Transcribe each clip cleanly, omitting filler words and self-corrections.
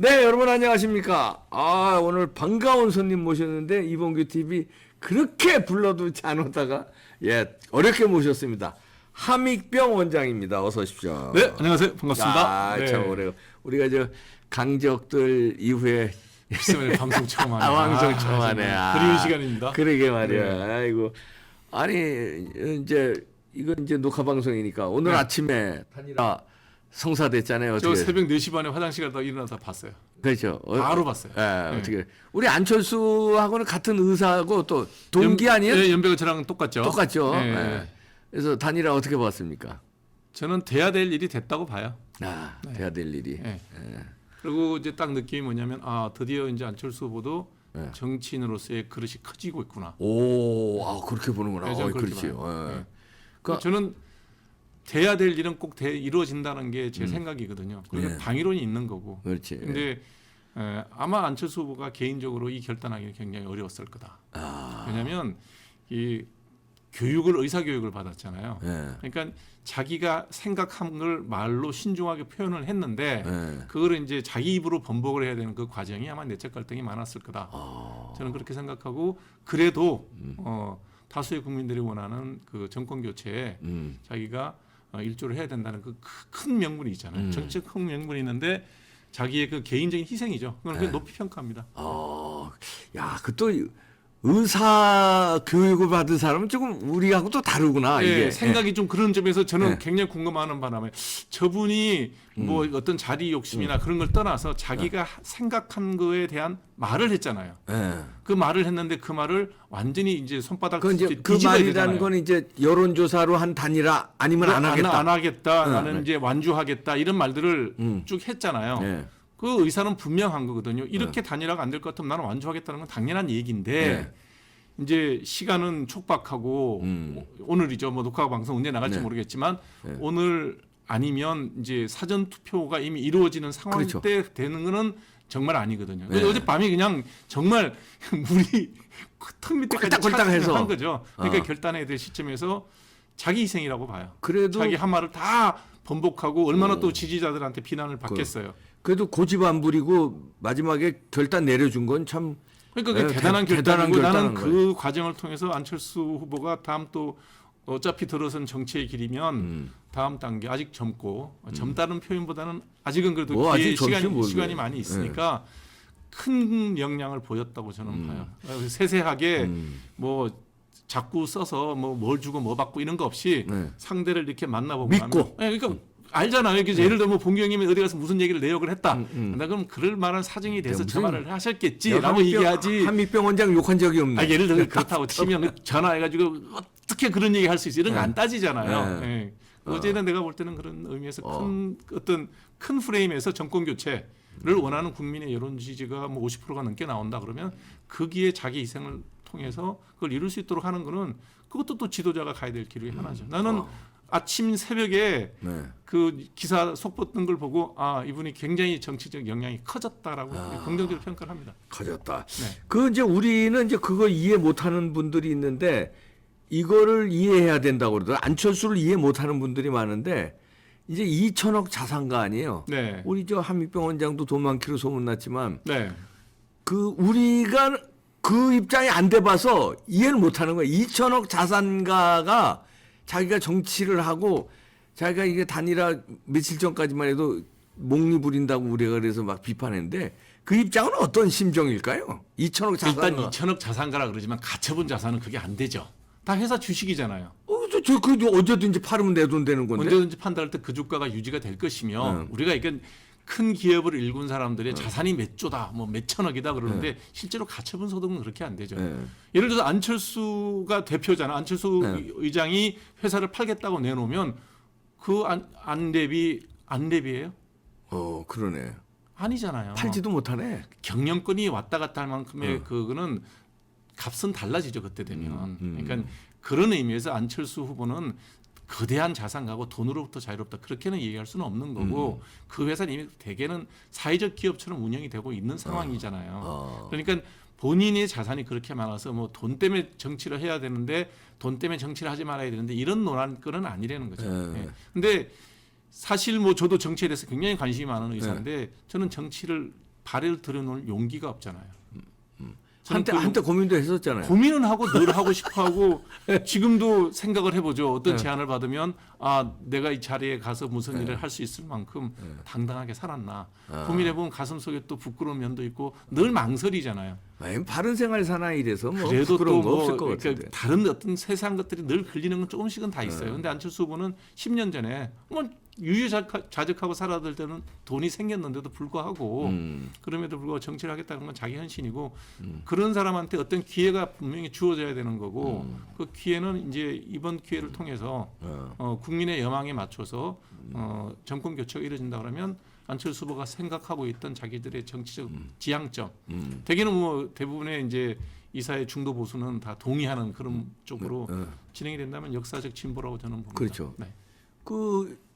네, 여러분 안녕하십니까? 오늘 반가운 손님 모셨는데 이봉규 TV 그렇게 불러도 안 오다가 어렵게 모셨습니다. 함익병 원장입니다. 어서 오십시오. 네, 안녕하세요. 반갑습니다. 네. 참 오래 우리가 저 강적들 이후에 글쎄 방송 처음 하네. 방송 처음 하네. 그리운 시간입니다. 그러게 말이야. 네. 아이고. 아니 이제 이건 이제 녹화 방송이니까 오늘 네. 아침에 단일화 성사됐잖아요. 저 어떻게? 새벽 4시 반에 화장실 가다 일어나서 봤어요. 그렇죠. 바로 봤어요. 네. 어떻게 우리 안철수하고는 같은 의사하고 또 동기 아니에요? 네, 연배가 저랑 똑같죠. 똑같죠. 네. 예. 그래서 단일화 어떻게 봤습니까? 저는 돼야 될 일이 됐다고 봐요. 돼야 될 일이. 네. 그리고 이제 딱 느낌이 뭐냐면 드디어 이제 안철수 후보도 네. 정치인으로서의 그릇이 커지고 있구나. 그렇게 보는구나. 네, 저는 그렇게 그렇지요. 봐요. 예. 네. 그러니까 저는 돼야 될 일은 꼭 이루어진다는 게 제 생각이거든요. 그러니까 네. 당위론이 있는 거고. 그렇지. 근데 아마 안철수 후보가 개인적으로 이 결단하기는 굉장히 어려웠을 거다. 왜냐하면 이 의사교육을 받았잖아요. 예. 그러니까 자기가 생각한 걸 말로 신중하게 표현을 했는데 예. 그걸 이제 자기 입으로 번복을 해야 되는 그 과정이 아마 내적 갈등이 많았을 거다. 저는 그렇게 생각하고 그래도 다수의 국민들이 원하는 그 정권 교체에 자기가 일조를 해야 된다는 그 큰 명분이 있잖아요. 정치적 큰 명분이 있는데 자기의 그 개인적인 희생이죠. 그걸 그냥 높이 평가합니다. 그 또 의사 교육을 받은 사람은 조금 우리하고 또 다르구나. 예, 이게 생각이 좀 그런 점에서 저는 예. 굉장히 궁금해하는 바람에 저분이 뭐 어떤 자리 욕심이나 그런 걸 떠나서 자기가 생각한 거에 대한 말을 했잖아요. 예. 그 말을 했는데 그 말을 완전히 이제 손바닥 그 이제 그 뒤집어야 말이라는 되잖아요. 건 이제 여론조사로 한 단일화 아니면 안 하겠다. 안 하겠다. 응, 나는 네. 이제 완주하겠다. 이런 말들을 쭉 했잖아요. 예. 그 의사는 분명한 거거든요. 이렇게 단일화가 안 될 것 같으면 나는 완주하겠다는 건 당연한 얘기인데 이제 시간은 촉박하고 오늘이죠. 뭐 녹화 방송 언제 나갈지 네. 모르겠지만 오늘 아니면 이제 사전 투표가 이미 이루어지는 상황 그렇죠. 때 되는 거는 정말 아니거든요. 네. 어젯밤에 그냥 정말 물이 턱 밑에까지 꼴딱꼴딱해서. 한 거죠. 그러니까 결단해야 될 시점에서 자기 희생이라고 봐요. 그래도 자기 한 말을 다 번복하고 얼마나 또 지지자들한테 비난을 받겠어요. 그래도 고집 안 부리고 마지막에 결단 내려준 건 참 그러니까 대단한 대단한 결단이고 나는 결단한 그 과정을 통해서 안철수 후보가 다음 또 어차피 들어선 정치의 길이면 다음 단계 아직 젊고 젊다는 표현보다는 아직은 그래도 뭐 기회 아직 젊지 뭘 시간이 그래. 많이 있으니까 큰 영향을 보였다고 저는 봐요. 세세하게 뭐 자꾸 써서 뭐 뭘 주고 뭐 받고 이런 거 없이 상대를 이렇게 만나보고 믿고. 그러니까 알잖아요. 그래서 예를 들면 뭐 봉경님이 어디 가서 무슨 얘기를 내역을 했다. 나 그럼 그럴 만한 사정이 돼서 저 말을 하셨겠지라고 얘기하지. 한미병 원장 욕한 적이 없네. 예를 들어 그렇다고 치면 전화해가지고 어떻게 그런 얘기 할 수 있어 이런 거 안 따지잖아요. 예. 어제는 내가 볼 때는 그런 의미에서 큰 프레임에서 정권 교체를 원하는 국민의 여론 지지가 뭐 50%가 넘게 나온다 그러면 거기에 자기 희생을 통해서 그걸 이룰 수 있도록 하는 거는 그것도 또 지도자가 가야 될 길이 하나죠. 나는 아침 새벽에 그 기사 속보 뜬 걸 보고 이분이 굉장히 정치적 영향이 커졌다라고 긍정적으로 평가를 합니다. 커졌다. 네. 그 이제 우리는 이제 그거 이해 못하는 분들이 있는데 이거를 이해해야 된다고 그러더라고요. 안철수를 이해 못하는 분들이 많은데 이제 2천억 자산가 아니에요. 네. 우리 저 한미병 원장도 돈 많기로 소문났지만 네. 그 우리가 그 입장이 안 돼봐서 이해를 못하는 거예요. 2천억 자산가가 자기가 정치를 하고 자기가 이게 단일화 며칠 전까지만 해도 목리 부린다고 우리가 그래서 막 비판했는데 그 입장은 어떤 심정일까요? 2천억 자산가. 일단 2천억 자산가라 그러지만 가처분 자산은 그게 안 되죠. 다 회사 주식이잖아요. 그 언제든지 팔으면 내 돈 되는 건데. 언제든지 판단할 때 그 주가가 유지가 될 것이며 우리가 이게 큰 기업을 일군 사람들의 자산이 몇 조다, 뭐 몇 천억이다 그러는데 실제로 가처분 소득은 그렇게 안 되죠. 예를 들어서 안철수가 대표잖아. 안철수 의장이 회사를 팔겠다고 내놓으면 그 안랩이에요? 그러네. 아니잖아요. 팔지도 못하네. 경영권이 왔다 갔다 할 만큼의 그거는 값은 달라지죠 그때 되면. 그러니까 그런 의미에서 안철수 후보는 거대한 자산가고 돈으로부터 자유롭다 그렇게는 얘기할 수는 없는 거고 그 회사는 이미 대개는 사회적 기업처럼 운영이 되고 있는 상황이잖아요. 그러니까 본인의 자산이 그렇게 많아서 뭐 돈 때문에 정치를 해야 되는데 돈 때문에 정치를 하지 말아야 되는데 이런 논란거는 아니라는 거죠. 근데 사실 뭐 저도 정치에 대해서 굉장히 관심이 많은 의사인데 저는 정치를 발을 들여놓을 용기가 없잖아요. 저는 한때 고민도 했었잖아요. 고민은 하고 늘 하고 싶어하고 지금도 생각을 해보죠. 어떤 제안을 받으면 내가 이 자리에 가서 무슨 일을 할 수 있을 만큼 당당하게 살았나 고민해보면 가슴 속에 또 부끄러운 면도 있고 늘 망설이잖아요. 아니, 바른 생활 사나이라서 뭐 그래도 그런 거 또 없을 것 같은데. 그러니까 다른 어떤 세상 것들이 늘 걸리는 건 조금씩은 다 있어요. 근데 안철수 후보는 10년 전에 뭐 유유자적하고 살아들 때는 돈이 생겼는데도 불구하고 그럼에도 불구하고 정치를 하겠다는 건 자기 헌신이고 그런 사람한테 어떤 기회가 분명히 주어져야 되는 거고 그 기회는 이제 이번 기회를 통해서 국민의 여망에 맞춰서 정권 교체가 이루어진다 그러면 안철수 후보가 생각하고 있던 자기들의 정치적 지향점 대개는 뭐 대부분의 이제 이 사회 중도 보수는 다 동의하는 그런 쪽으로 진행이 된다면 역사적 진보라고 저는 봅니다. 그렇죠. 네.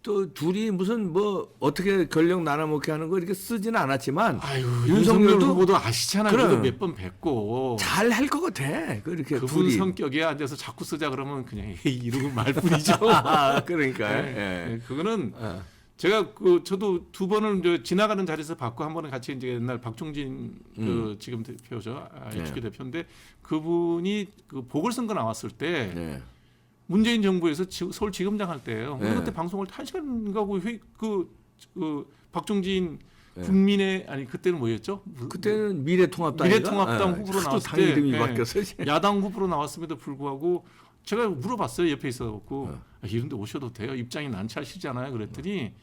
또 둘이 무슨 뭐 어떻게 권력 나눠먹게 하는 거 이렇게 쓰지는 않았지만 아유, 윤석열도 윤석열 후보도 아시잖아요. 그래. 그래도 몇 번 뵙고 잘 할 것 같아. 그렇게 그분 둘이. 성격에 앉아서 자꾸 쓰자 그러면 그냥 에이 이러고 말 뿐이죠. 그러니까. 네. 예. 네, 그거는 어. 제가 저도 두 번을 이제 지나가는 자리에서 봤고 한 번은 같이 이제 옛날 박종진 그 지금 대표죠. HK 대표인데 그분이 그 보궐선거 나왔을 때 네. 문재인 정부에서 서울지검장 할 때예요. 네. 그때 방송을 1시간 가고 그 박종진 국민의 아니 그때는 뭐였죠? 그때는 미래통합당 후보로 나왔을 당 이름이 때 바뀌었어요. 야당 후보로 나왔음에도 불구하고 제가 물어봤어요. 옆에 있어갖고 이런데 오셔도 돼요? 입장이 난처하시잖아요. 그랬더니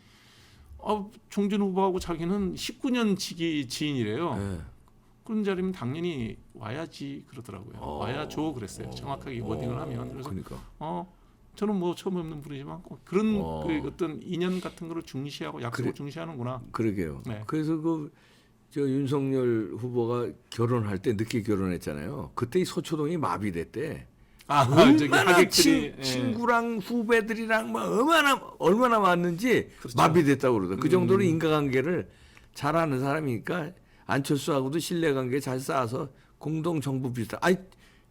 종진 후보하고 자기는 19년 지인이래요. 네. 그런 자리면 당연히 와야지 그러더라고요. 와야죠 그랬어요. 정확하게 워딩을 하면. 그래서 그러니까. 저는 뭐 처음 없는 분이지만 꼭 그런 그 어떤 인연 같은 거를 중시하고 약속을 중시하는구나. 그러게요. 네. 그래서 저 윤석열 후보가 결혼할 때 늦게 결혼했잖아요. 그때 이 서초동이 마비됐대. 저기 얼마나 하객들이 친구랑 후배들이랑 뭐 얼마나 왔는지 그렇죠. 마비됐다고 그러더라고요. 그 정도로 인과관계를 잘 아는 사람이니까 안철수하고도 신뢰관계 잘 쌓아서 공동 정부 비슷한.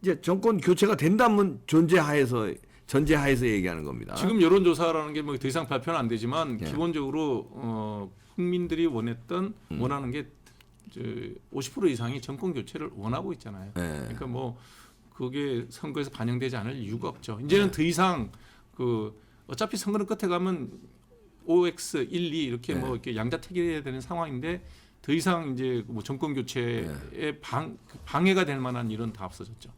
이제 정권 교체가 된다면 전제하에서 얘기하는 겁니다. 지금 여론조사라는 게 뭐 더 이상 발표는 안 되지만 예. 기본적으로 국민들이 원하는 게 50% 이상이 정권 교체를 원하고 있잖아요. 예. 그러니까 뭐 그게 선거에서 반영되지 않을 이유가 없죠. 이제는 더 이상 어차피 선거는 끝에 가면 OX 1, 2 이렇게 뭐 이렇게 양자택일해야 되는 상황인데 더 이상 이제 뭐 정권 교체에 방해가 될 만한 일은 다 없어졌죠.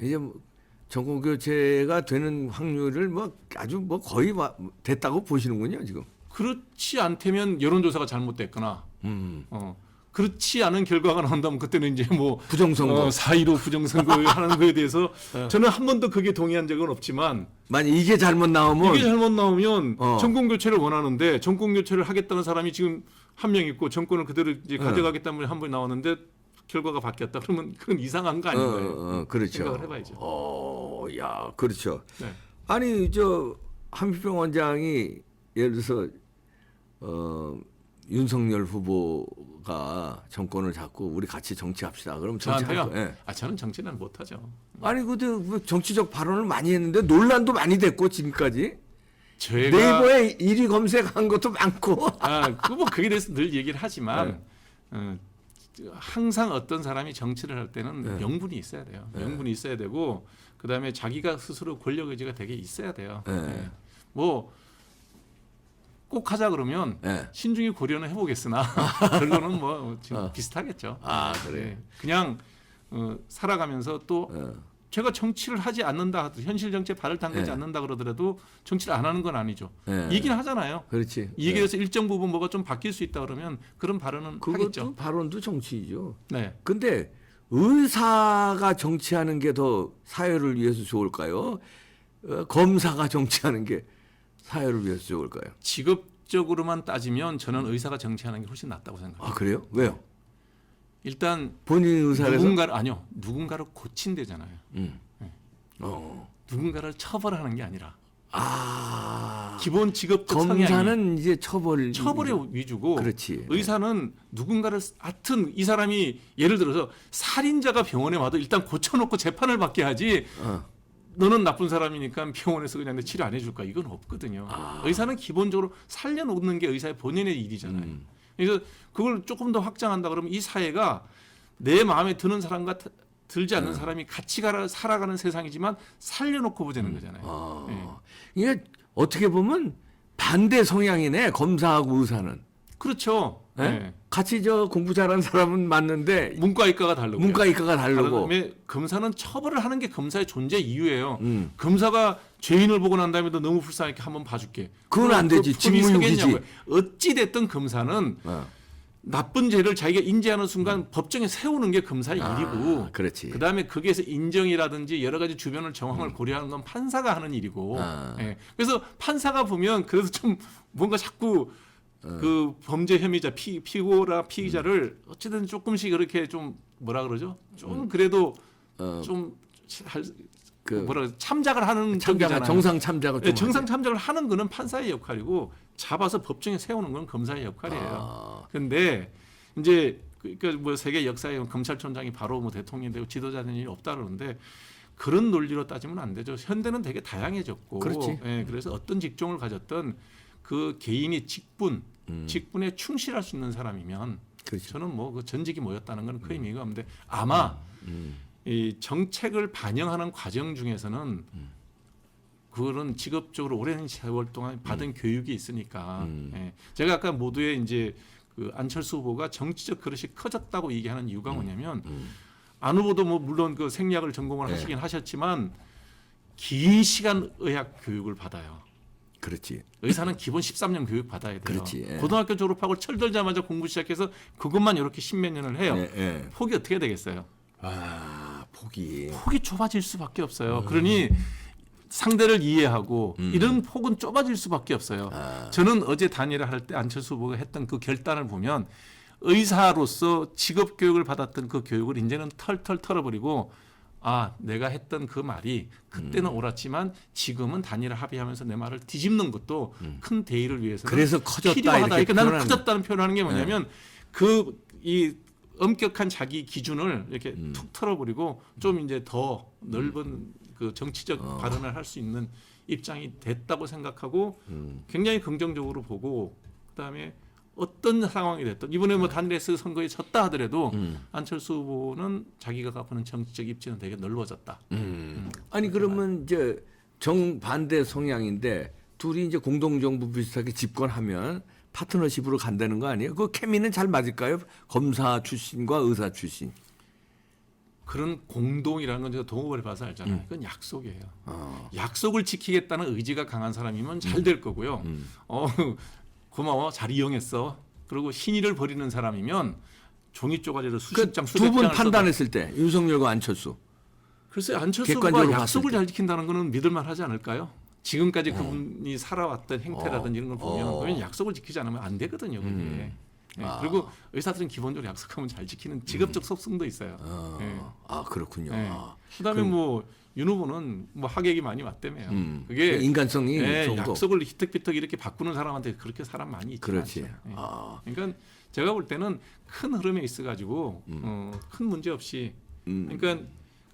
이제 뭐 정권 교체가 되는 확률을 아주 거의 됐다고 보시는군요, 지금. 그렇지 않다면 여론조사가 잘못됐거나 그렇지 않은 결과가 나온다면 그때는 이제 뭐 부정선거. 4.15 부정선거 하는 거에 대해서 저는 한 번도 그게 동의한 적은 없지만 만약 이게 잘못 나오면 이게 잘못 나오면 정권 교체를 원하는데 정권 교체를 하겠다는 사람이 지금 한 명 있고 정권을 그대로 이제 가져가겠다는 분이 한 분 나왔는데 결과가 바뀌었다 그러면 그건 이상한 거 아닌가요? 그렇죠. 생각을 해봐야죠. 야, 그렇죠. 네. 아니 한필평 원장이 예를 들어서 윤석열 후보가 정권을 잡고 우리 같이 정치합시다. 그럼 저한테요? 예. 저는 정치는 못하죠. 아니 근데 정치적 발언을 많이 했는데 논란도 많이 됐고 지금까지 제가 네이버에 1위 검색한 것도 많고. 뭐 그에 대해서 늘 얘기를 하지만 항상 어떤 사람이 정치를 할 때는 명분이 있어야 돼요. 명분이 있어야 되고 그다음에 자기가 스스로 권력 의지가 되게 있어야 돼요. 뭐 꼭 하자 그러면 신중히 고려는 해보겠으나 결론은 뭐 지금 비슷하겠죠. 그래. 그냥 살아가면서 또 제가 정치를 하지 않는다, 현실 정치에 발을 담그지 않는다 그러더라도 정치를 안 하는 건 아니죠. 얘기는 하잖아요. 그렇지. 이 얘기에서 일정 부분 뭐가 좀 바뀔 수 있다 그러면 그런 발언은 하겠죠. 그것도 발언도 정치이죠. 네. 근데 의사가 정치하는 게 더 사회를 위해서 좋을까요? 검사가 정치하는 게 사회를 위해서 좋을까요? 직업적으로만 따지면 저는 의사가 정치하는 게 훨씬 낫다고 생각합니다. 그래요? 왜요? 일단 본인 의사라서? 누군가를 고친대잖아요. 누군가를 처벌하는 게 아니라 기본 직업적 성향이 검사는 이제 처벌의 위주고 그렇지. 의사는 누군가를 하여튼 이 사람이 예를 들어서 살인자가 병원에 와도 일단 고쳐놓고 재판을 받게 하지 너는 나쁜 사람이니까 병원에서 그냥 내 치료 안 해줄까 이건 없거든요. 의사는 기본적으로 살려놓는 게 의사의 본연의 일이잖아요. 그래서 그걸 조금 더 확장한다 그러면 이 사회가 내 마음에 드는 사람과 들지 않는 사람이 같이 살아가는 세상이지만 살려놓고 보자는 거잖아요. 예. 이게 어떻게 보면 반대 성향이네. 검사하고 의사는. 그렇죠. 예? 예. 같이 저 공부 잘하는 사람은 맞는데 문과이과가 다르고 문과이과가 다르고. 다른데 검사는 처벌을 하는 게 검사의 존재 이유예요. 검사가 죄인을 보고 난 다음에도 너무 불쌍하게 한번 봐줄게. 그건 안 되지. 직무유기지. 어찌 됐든 검사는 나쁜 죄를 자기가 인지하는 순간 법정에 세우는 게 검사의 일이고, 그렇지. 그다음에 거기에서 인정이라든지 여러 가지 주변을 정황을 고려하는 건 판사가 하는 일이고, 예. 그래서 판사가 보면 그래서 좀 뭔가 자꾸 그 범죄 혐의자 피고라 피의자를 어쨌든 조금씩 그렇게 좀 뭐라 그러죠? 좀 그래도 좀 뭐라 그러죠? 참작을 하는 참작, 정상 참작을 좀 네, 정상 하지. 참작을 하는 거는 판사의 역할이고 잡아서 법정에 세우는 건 검사의 역할이에요. 그런데 이제 그러니까 뭐 세계 역사에 검찰총장이 바로 뭐 대통령이 되고 지도자 되는 일이 없다 그러는데 그런 논리로 따지면 안 되죠. 현대는 되게 다양해졌고, 그렇지. 예, 그래서 어떤 직종을 가졌든 그 개인이 직분에 충실할 수 있는 사람이면 그렇죠. 저는 뭐 그 전직이 뭐였다는 건 큰 의미가 없는데 아마 이 정책을 반영하는 과정 중에서는 그런 직업적으로 오랜 세월 동안 받은 교육이 있으니까 예. 제가 아까 모두의 이제 그 안철수 후보가 정치적 그릇이 커졌다고 얘기하는 이유가 뭐냐면 안 후보도 뭐 물론 그 생리학을 전공을 하시긴 하셨지만 긴 시간 의학 교육을 받아요. 그렇지. 의사는 기본 13년 교육 받아야 돼요. 그렇지, 예. 고등학교 졸업하고 철들자마자 공부 시작해서 그것만 이렇게 십몇 년을 해요. 폭이 어떻게 되겠어요? 폭이 좁아질 수밖에 없어요. 그러니 상대를 이해하고 이런 폭은 좁아질 수밖에 없어요. 저는 어제 단일화 할 때 안철수 후보가 했던 그 결단을 보면 의사로서 직업 교육을 받았던 그 교육을 이제는 털털 털어버리고 내가 했던 그 말이 그때는 옳았지만 지금은 단일화 합의하면서 내 말을 뒤집는 것도 큰 대의를 위해서는 그래서 커졌다 필요하다. 이렇게 그러니까 나는 표현하는 커졌다는 표현하는 게 뭐냐면 이 엄격한 자기 기준을 이렇게 툭 털어버리고 좀 이제 더 넓은 그 정치적 발언을 할 수 있는 입장이 됐다고 생각하고 굉장히 긍정적으로 보고 그다음에 어떤 상황이 됐든 이번에 뭐 단일에서 선거에 졌다 하더라도 안철수 후보는 자기가 갖고는 정치적 입지는 되게 넓어졌다. 아니 그러면 이제 정반대 성향인데 둘이 이제 공동정부 비슷하게 집권하면 파트너십으로 간다는 거 아니에요? 그 케미는 잘 맞을까요? 검사 출신과 의사 출신. 그런 공동이라는 건 제가 동업을 봐서 알잖아요. 그건 약속이에요. 약속을 지키겠다는 의지가 강한 사람이면 잘 될 거고요. 고마워, 잘 이용했어. 그리고 신의를 버리는 사람이면 종이 쪼가리로 수십 장, 수백 두 분 장을 판단했을 때 윤석열과 안철수. 글쎄 안철수 객관적으로 후보가 봤을 약속을 때. 잘 지킨다는 거는 믿을만하지 않을까요? 지금까지 그분이 살아왔던 행태라든지 이런 걸 보면 그건 약속을 지키지 않으면 안 되거든요. 그게. 네. 그리고 의사들은 기본적으로 약속하면 잘 지키는 직업적 속성도 있어요. 네. 그렇군요. 네. 그다음에 뭐 윤 후보는 뭐 하객이 많이 왔다며요. 그게 인간성이 좋은 거. 약속을 희떡비떡 이렇게 바꾸는 사람한테 그렇게 사람 많이 있지 그렇지. 않죠. 그러니까 제가 볼 때는 큰 흐름에 있어가지고 큰 문제 없이 그러니까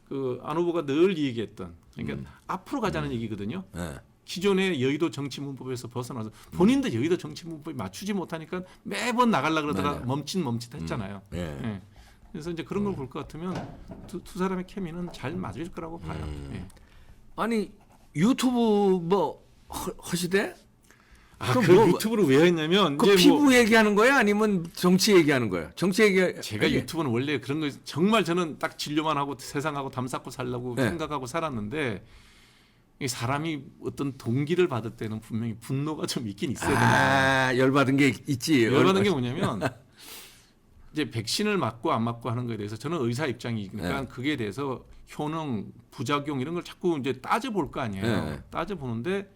그 안 후보가 늘 얘기했던 그러니까 앞으로 가자는 얘기거든요. 네. 기존의 여의도 정치 문법에서 벗어나서 본인도 여의도 정치 문법에 맞추지 못하니까 매번 나가려고 그러다가 멈칫했잖아요. 네. 그래서 이제 그런 걸 볼 것 같으면 두 사람의 케미는 잘 맞을 거라고 봐요. 예. 아니 유튜브 뭐 허시대? 그 유튜브를 왜 했냐면 그 이제 피부 얘기하는 거야 아니면 정치 얘기하는 거야? 정치 얘기. 제가 유튜브는 원래 그런 거 정말 저는 딱 진료만 하고 세상하고 담쌓고 살려고 생각하고 살았는데 이 사람이 어떤 동기를 받을 때는 분명히 분노가 좀 있긴 있어야 돼요. 열받은 게 있지. 열받은 게 뭐냐면 이제 백신을 맞고 안 맞고 하는 거에 대해서 저는 의사 입장이니까 그게 대해서 효능, 부작용 이런 걸 자꾸 이제 따져볼 거 아니에요. 따져보는데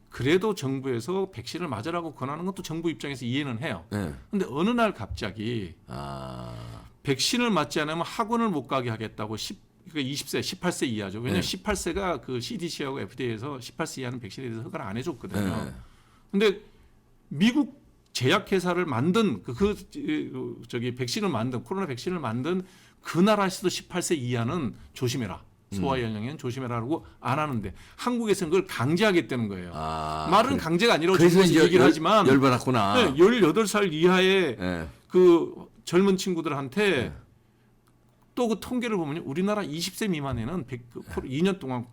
그래도 정부에서 백신을 맞으라고 권하는 것도 정부 입장에서 이해는 해요. 근데 어느 날 갑자기 백신을 맞지 않으면 학원을 못 가게 하겠다고 그러니까 20세, 18세 이하죠. 왜냐하면 18세가 그 CDC하고 FDA에서 18세 이하는 백신에 대해서 허가를 안 해줬거든요. 근데 미국 제약회사를 만든 저기 백신을 만든 코로나 백신을 만든 그 나라에서도 18세 이하는 조심해라. 소아연령에는 조심해라라고 안 하는데 한국에서는 그걸 강제하겠다는 거예요. 아, 말은 그래. 강제가 아니라고 그래서 정부에서 이제 얘기를 하지만 열받았구나. 네, 18살 이하의 예. 그 젊은 친구들한테 또 그 통계를 보면 우리나라 20세 미만에는 2년 동안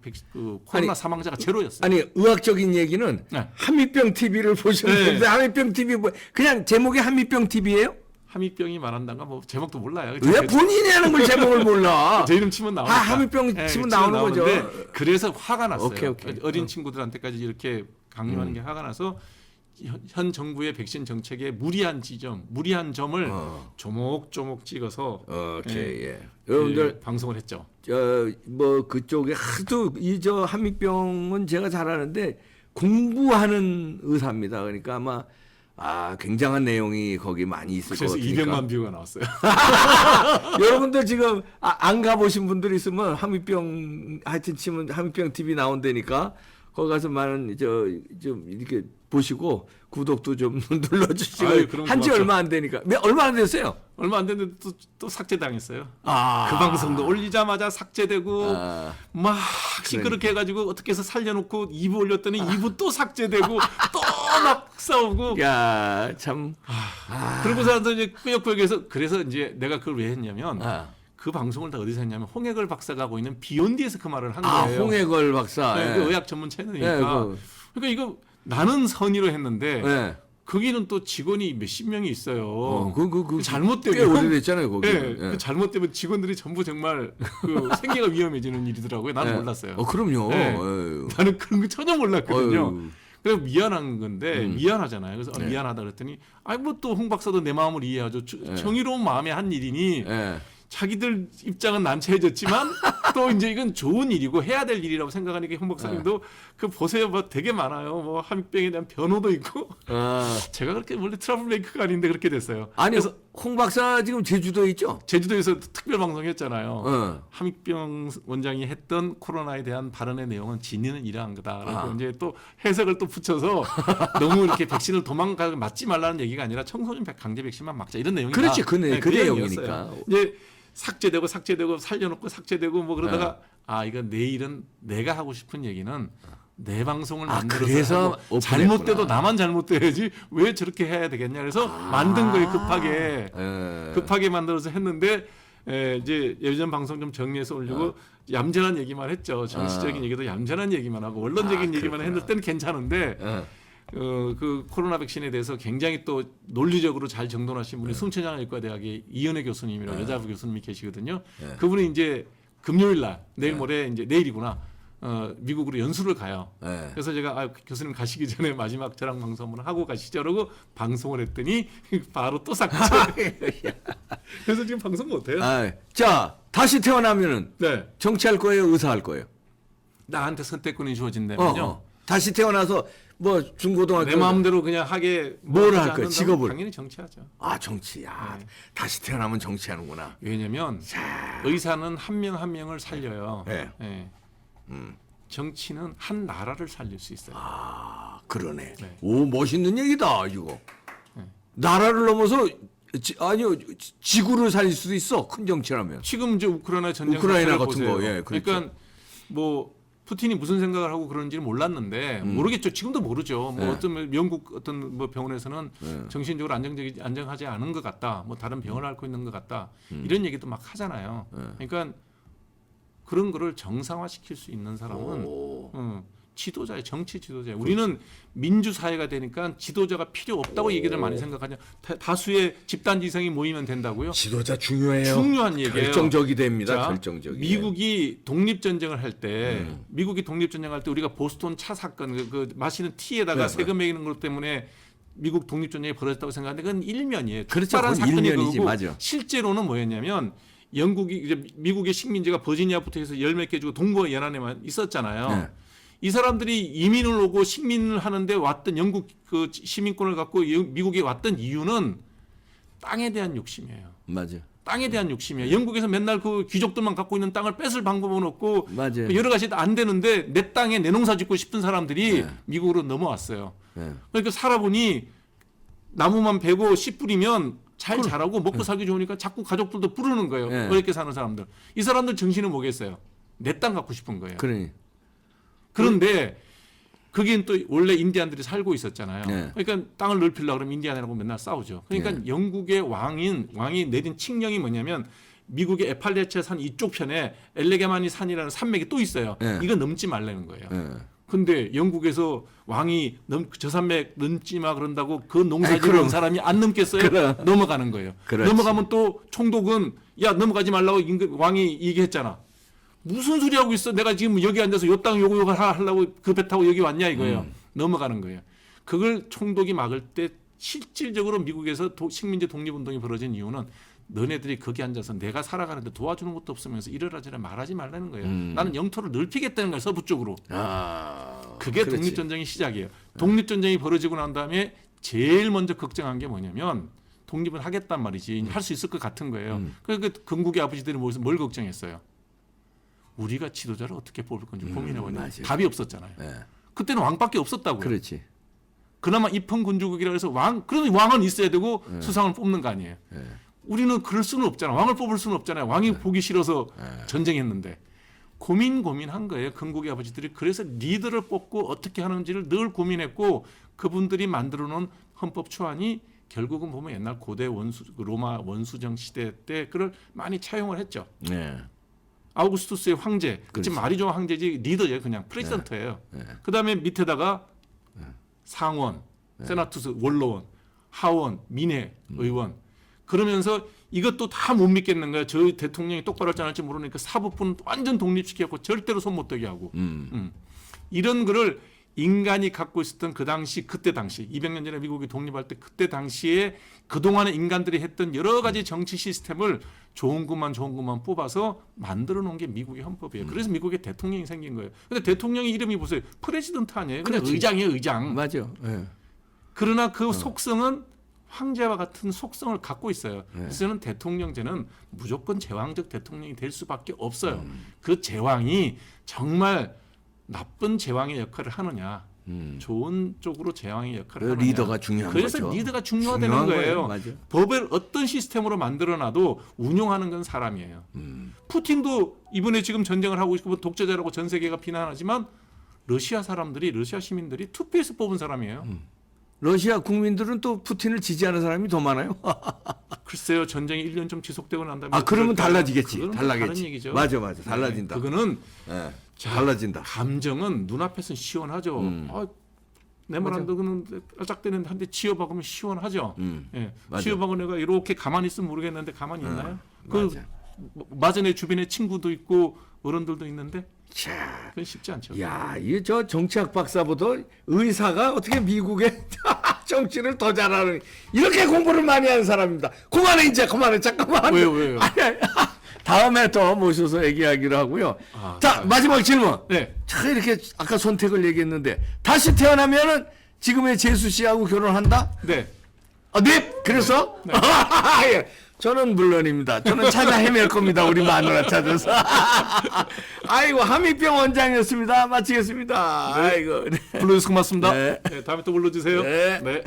코로나 아니, 사망자가 제로였어요. 아니 의학적인 얘기는 네. 한미병 TV를 보시는 네. 분들 한미병 TV 뭐 그냥 제목이 한미병 TV예요? 함유병이 말한다가 뭐 제목도 몰라요. 왜 본인이 하는 걸 제목을 몰라? 제 이름 치면 나오니까. 함유병 치면 나오는 거죠. 그래서 화가 났어요. 오케이. 어린 친구들한테까지 이렇게 강요하는 게 화가 나서 현 정부의 백신 정책에 무리한 점을 조목조목 찍어서 오케이. 예. 여러분들 방송을 했죠. 뭐 그쪽에 하도 이 저 한미병은 제가 잘 아는데 공부하는 의사입니다. 그러니까 아마 굉장한 내용이 거기 많이 있을 것 그래서 같으니까. 200만 뷰가 나왔어요. 여러분들 지금 안 가보신 분들 있으면 한미병 하여튼 치면 한미병 TV 나온다니까 거기 가서 많은 좀 이렇게 보시고 구독도 좀 눌러주시고 아유, 그럼 한지 고맙죠. 얼마 안 되니까 얼마 안 됐어요? 얼마 안 됐는데 또 삭제당했어요. 아. 그 방송도 올리자마자 삭제되고 막 시끄럽게 해가지고 어떻게 해서 살려놓고 2부 올렸더니 2부 또 삭제되고 또 막 싸우고 야, 참. 그러고서 이제 꾸역꾸역해서 그래서 이제 내가 그걸 왜 했냐면 그 방송을 다 어디서 했냐면 홍해걸 박사가 하고 있는 비욘디에서 그 말을 한 거예요. 홍해걸 박사. 네, 예. 그 의학 전문 채널이니까. 예, 그러니까 이거 나는 선의로 했는데 예. 거기는 또 직원이 몇십 명이 있어요. 꽤 잘못되면 오래됐잖아요, 거기. 네, 그 잘못되면 직원들이 전부 정말 그 생계가 위험해지는 일이더라고요. 나는 몰랐어요. 그럼요. 네. 에휴. 나는 그런 거 전혀 몰랐거든요. 어휴. 그래서 미안한 건데 미안하잖아요. 그래서 미안하다 그랬더니 뭐 또 홍 박사도 내 마음을 이해하죠. 정의로운 마음에 한 일이니 예. 자기들 입장은 난처해졌지만 또 이제 이건 좋은 일이고 해야 될 일이라고 생각하니까 홍 박사님도 그 보세요, 뭐 되게 많아요. 뭐 함병에 대한 변호도 있고. 제가 그렇게 원래 트러블 메이커가 아닌데 그렇게 됐어요. 아니, 그래서 홍 박사 지금 제주도에 있죠? 제주도에서 특별 방송했잖아요. 함익병 원장이 했던 코로나에 대한 발언의 내용은 진리는 이러한 거다라고 이제 또 해석을 또 붙여서 너무 이렇게 백신을 도망가 맞지 말라는 얘기가 아니라 청소년 강제 백신만 막자 이런 내용이다. 그렇지, 그 내용이니까. 내용이었어요. 이제 삭제되고 살려놓고 삭제되고 뭐 그러다가 이건 내일은 내가 하고 싶은 얘기는 내 방송을 만들어서 그래서 하고 잘못돼도 나만 잘못돼야지 왜 저렇게 해야 되겠냐 그래서 만든 거예요. 급하게 만들어서 했는데 이제 예전 방송 좀 정리해서 올리고 얌전한 얘기만 했죠. 정치적인 얘기도 얌전한 얘기만 하고 원론적인 얘기만 했을 때는 괜찮은데 그 코로나 백신에 대해서 굉장히 또 논리적으로 잘 정돈하신 분이 순천향외과대학의 이은혜 교수님이라고 여자부 교수님이 계시거든요. 그분이 이제 금요일 날 내일 모레 이제 내일이구나. 미국으로 연수를 가요. 그래서 제가 교수님 가시기 전에 마지막 저랑 방송 한번 하고 가시죠. 그러고 방송을 했더니 바로 또 삭제. 그래서 지금 방송 못해요. 자, 다시 태어나면은 네. 정치할 거예요, 의사할 거예요? 나한테 선택권이 주어진다면요. 다시 태어나서 뭐 중고등학교 내 마음대로 그냥 하게 뭘 할 거예요? 직업을? 당연히 정치하죠. 정치. 다시 태어나면 정치하는구나. 왜냐면 의사는 한 명 한 명을 살려요. 네. 네. 정치는 한 나라를 살릴 수 있어요. 그러네. 네. 오, 멋있는 얘기다, 이거. 나라를 넘어서 지구를 살릴 수도 있어. 큰 정치라면. 지금 이제 우크라이나 전쟁 우크라이나 사태를 같은 보세요. 거, 예, 그렇죠. 그러니까 뭐 푸틴이 무슨 생각을 하고 그런지는 몰랐는데 모르겠죠. 지금도 모르죠. 뭐 어떤 영국 어떤 뭐 병원에서는 정신적으로 안정하지 않은 것 같다. 뭐 다른 병을 앓고 있는 것 같다. 이런 얘기도 막 하잖아요. 그러니까 그런 거를 정상화시킬 수 있는 사람은 지도자예요. 정치 지도자예요. 우리는 민주사회가 되니까 지도자가 필요 없다고 얘기를 많이 생각하죠. 다수의 집단 지성이 모이면 된다고요. 지도자 중요해요. 중요한 얘기예요. 결정적이 됩니다. 자, 결정적이. 미국이 독립전쟁을 할 때 우리가 보스턴 차 사건 그 마시는 티에다가 세금 매기는 것 때문에 미국 독립전쟁이 벌어졌다고 생각하는데 그건 일면이에요. 그렇죠. 특별한 그건 사건이 일면이지, 그거고 맞아. 실제로는 뭐였냐면 미국의 식민지가 버지니아부터 해서 열 몇 개 주고 동부 연안에만 있었잖아요. 네. 이 사람들이 이민을 오고 식민을 하는데 왔던 영국 그 시민권을 갖고 미국에 왔던 이유는 땅에 대한 욕심이에요. 맞아. 땅에 대한 욕심이에요. 영국에서 맨날 그 귀족들만 갖고 있는 땅을 뺏을 방법은 없고 맞아요. 여러 가지 안 되는데 내 땅에 내 농사 짓고 싶은 사람들이 미국으로 넘어왔어요. 그러니까 살아보니 나무만 베고 씨 뿌리면 잘 자라고 먹고 살기 좋으니까 자꾸 가족들도 부르는 거예요. 어렵게 사는 사람들. 이 사람들 정신은 뭐겠어요? 내 땅 갖고 싶은 거예요. 그러니. 그런데 거긴 또 원래 인디안들이 살고 있었잖아요. 네. 그러니까 땅을 넓히려고 그러면 인디안이라고 맨날 싸우죠. 그러니까 영국의 왕이 내린 칙령이 뭐냐면 미국의 에팔레치아 산 이쪽 편에 엘레게마니 산이라는 산맥이 또 있어요. 네. 이거 넘지 말라는 거예요. 예. 근데 영국에서 왕이 저 산맥 넘지 마 그런다고 그 농사 그럼. 지은 사람이 안 넘겠어요? 그럼. 넘어가는 거예요. 그렇지. 넘어가면 또 총독은 야 넘어가지 말라고 왕이 얘기했잖아. 무슨 소리 하고 있어? 내가 지금 여기 앉아서 요 땅 요거 하려고 그 배 타고 여기 왔냐 이거예요. 넘어가는 거예요. 그걸 총독이 막을 때 실질적으로 미국에서 식민지 독립운동이 벌어진 이유는 너네들이 거기 앉아서 내가 살아가는데 도와주는 것도 없으면서 이러라저러 말하지 말라는 거예요. 나는 영토를 넓히겠다는 거예요. 서부 쪽으로. 그게 그렇지. 독립전쟁의 시작이에요. 독립전쟁이 벌어지고 난 다음에 제일 먼저 걱정한 게 뭐냐면 독립을 하겠단 말이지. 할 수 있을 것 같은 거예요. 그러니까 건국의 아버지들이 모여서 뭘 걱정했어요? 우리가 지도자를 어떻게 뽑을 건지 고민해보니 맞아요. 답이 없었잖아요. 예. 그때는 왕밖에 없었다고요. 그렇지. 그나마 입헌군주국이라 해서 그래도 왕은 있어야 되고 수상을 뽑는 거 아니에요. 우리는 그럴 수는 없잖아. 왕을 뽑을 수는 없잖아요. 왕이 보기 싫어서 전쟁했는데 고민한 거예요. 건국의 아버지들이. 그래서 리더를 뽑고 어떻게 하는지를 늘 고민했고 그분들이 만들어놓은 헌법 초안이 결국은 보면 옛날 고대 로마 원수정 시대 때 그걸 많이 차용을 했죠. 네. 아우구스투스의 황제, 그렇지. 지금 마리조 황제지 리더예요, 그냥 프레지던트예요. 그 다음에 밑에다가 상원, 세나투스, 원로원, 하원, 민회, 의원. 그러면서 이것도 다 못 믿겠는 거예요. 저희 대통령이 똑바로 할지 안 할지 모르니까 사법부는 완전 독립시켰고 절대로 손 못 대게 하고. 이런 거를 인간이 갖고 있었던 그때 당시 200년 전에 미국이 독립할 때 그때 당시에 그동안의 인간들이 했던 여러 가지 정치 시스템을 좋은 것만 뽑아서 만들어 놓은 게 미국의 헌법이에요. 그래서 미국의 대통령이 생긴 거예요. 근데 대통령의 이름이 보세요. 프레지던트 아니에요. 그냥 그렇지. 의장이에요, 의장. 맞아. 예. 그러나 그 속성은 황제와 같은 속성을 갖고 있어요. 그래서 저는 대통령제는 무조건 제왕적 대통령이 될 수밖에 없어요. 그 제왕이 정말 나쁜 제왕의 역할을 하느냐, 좋은 쪽으로 제왕의 역할을 하느냐. 리더가 중요한 그래서 거죠. 리더가 중요하다는 중요한 거예요. 맞아. 법을 어떤 시스템으로 만들어놔도 운용하는 건 사람이에요. 푸틴도 이번에 지금 전쟁을 하고 있고 독재자라고 전 세계가 비난하지만 러시아 시민들이 투표해서 뽑은 사람이에요. 러시아 국민들은 또 푸틴을 지지하는 사람이 더 많아요. 글쎄요, 전쟁이 1년 좀 지속되고 난 다음에 그러면 달라지겠지. 그건 달라겠지. 다른 얘기죠. 맞아. 달라진다. 그거는 예. 자, 달라진다. 감정은 눈앞에서는 시원하죠. 내 말 안 듣는 짝대는 한대 치여박으면 시원하죠. 예. 맞아. 치여박은 애가 이렇게 가만히 있으면 모르겠는데 가만히 있나요? 맞아. 맞은 주변에 친구도 있고 어른들도 있는데 자, 그건 쉽지 않죠. 야, 이 저 정치학 박사보다 의사가 어떻게 미국의 정치를 더 잘하는 이렇게 공부를 많이 하는 사람입니다. 그만해 잠깐만. 왜요? 아니. 다음에 또 모셔서 얘기하기로 하고요. 자, 네. 마지막 질문. 네. 자, 이렇게 아까 선택을 얘기했는데 다시 태어나면은 지금의 재수 씨하고 결혼한다? 네. 네. 그래서 예. 저는 물론입니다. 저는 찾아 헤맬 겁니다. 우리 마누라 찾아서. 아이고, 함익병 원장이었습니다. 마치겠습니다. 아이고. 불러주셔서 고맙습니다. 네. 네, 다음에 또 불러주세요. 네. 네.